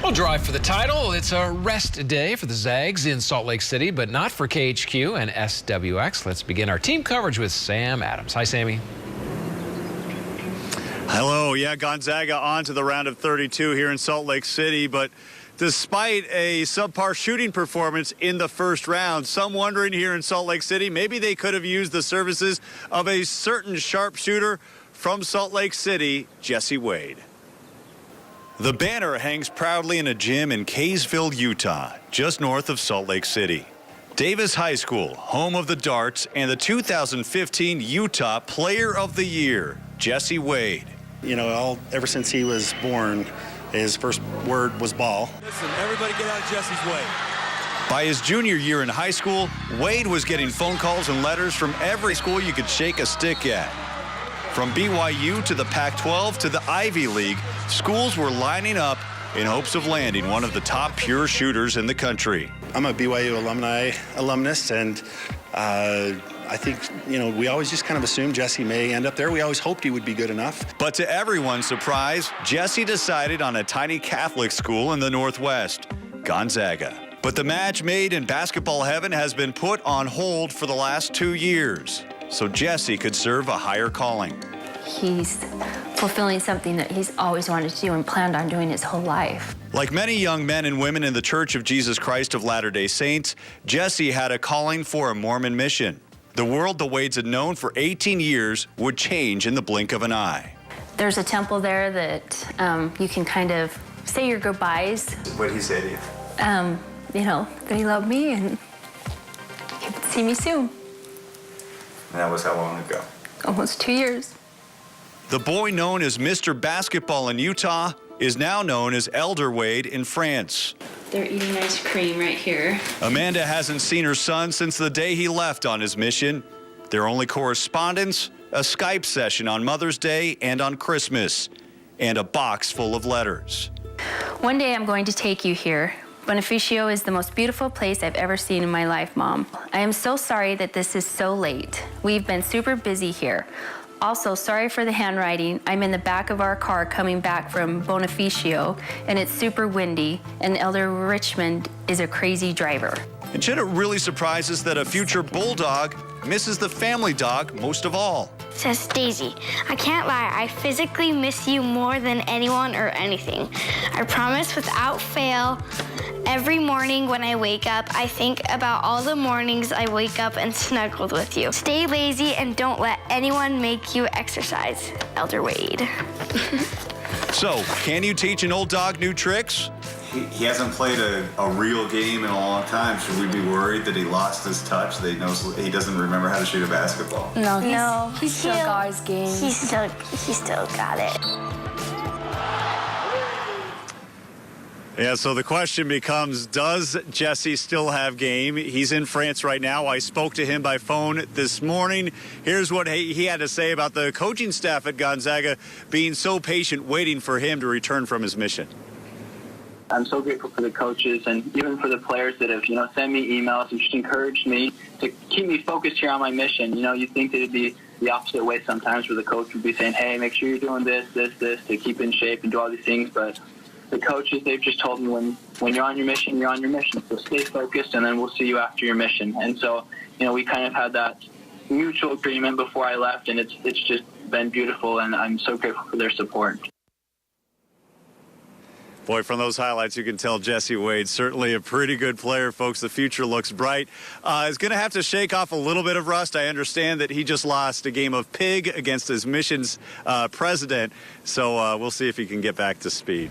Well, drive for the title. It's a rest day for the Zags in Salt Lake City, but not for KHQ and SWX. Let's begin our team coverage with Sam Adams. Hi, Sammy. Hello. Yeah, Gonzaga on to the round of 32 here in Salt Lake City, but despite a subpar shooting performance in the first round, some wondering here in Salt Lake City, maybe they could have used the services of a certain sharpshooter from Salt Lake City, Jesse Wade. The banner hangs proudly in a gym in Kaysville, Utah, just north of Salt Lake City. Davis High School, home of the darts, and the 2015 Utah Player of the Year, Jesse Wade. You know, ever since he was born, his first word was ball. Listen, everybody get out of Jesse's way. By his junior year in high school, Wade was getting phone calls and letters from every school you could shake a stick at. From BYU to the Pac-12 to the Ivy League, schools were lining up in hopes of landing one of the top pure shooters in the country. I'm a BYU alumnus, and I think, you know, we always just kind of assumed Jesse may end up there. We always hoped he would be good enough. But to everyone's surprise, Jesse decided on a tiny Catholic school in the Northwest, Gonzaga. But the match made in basketball heaven has been put on hold for the last 2 years, so Jesse could serve a higher calling. He's fulfilling something that he's always wanted to do and planned on doing his whole life. Like many young men and women in the Church of Jesus Christ of Latter-day Saints, Jesse had a calling for a Mormon mission. The world the Wades had known for 18 years would change in the blink of an eye. There's a temple there that you can kind of say your goodbyes. What did he say to you? You know, that he loved me and he would see me soon. And that was how long ago? Almost 2 years. The boy known as Mr. Basketball in Utah is now known as Elder Wade in France. They're eating ice cream right here. Amanda hasn't seen her son since the day he left on his mission. Their only correspondence, a Skype session on Mother's Day and on Christmas, and a box full of letters. One day I'm going to take you here. Bonifacio is the most beautiful place I've ever seen in my life, Mom. I am so sorry that this is so late. We've been super busy here. Also, sorry for the handwriting. I'm in the back of our car coming back from Bonifacio, and it's super windy, and Elder Richmond is a crazy driver. And should it really surprise us that a future Bulldog misses the family dog most of all? Says Daisy, I can't lie, I physically miss you more than anyone or anything. I promise without fail, every morning when I wake up, I think about all the mornings I wake up and snuggled with you. Stay lazy and don't let anyone make you exercise. Elder Wade. So, can you teach an old dog new tricks? He hasn't played a real game in a long time. Should we be worried that he lost his touch? That he doesn't remember how to shoot a basketball? No, He's still got his game. He still got it. Yeah, so the question becomes, does Jesse still have game? He's in France right now. I spoke to him by phone this morning. Here's what he had to say about the coaching staff at Gonzaga being so patient, waiting for him to return from his mission. I'm so grateful for the coaches and even for the players that have, sent me emails and just encouraged me to keep me focused here on my mission. You'd think that it'd be the opposite way sometimes where the coach would be saying, hey, make sure you're doing this, to keep in shape and do all these things. But the coaches, they've just told me when you're on your mission, you're on your mission. So stay focused and then we'll see you after your mission. And so, we kind of had that mutual agreement before I left, and it's just been beautiful, and I'm so grateful for their support. Boy, from those highlights, you can tell Jesse Wade, certainly a pretty good player, folks. The future looks bright. Is going to have to shake off a little bit of rust. I understand that he just lost a game of pig against his mission's president, so we'll see if he can get back to speed.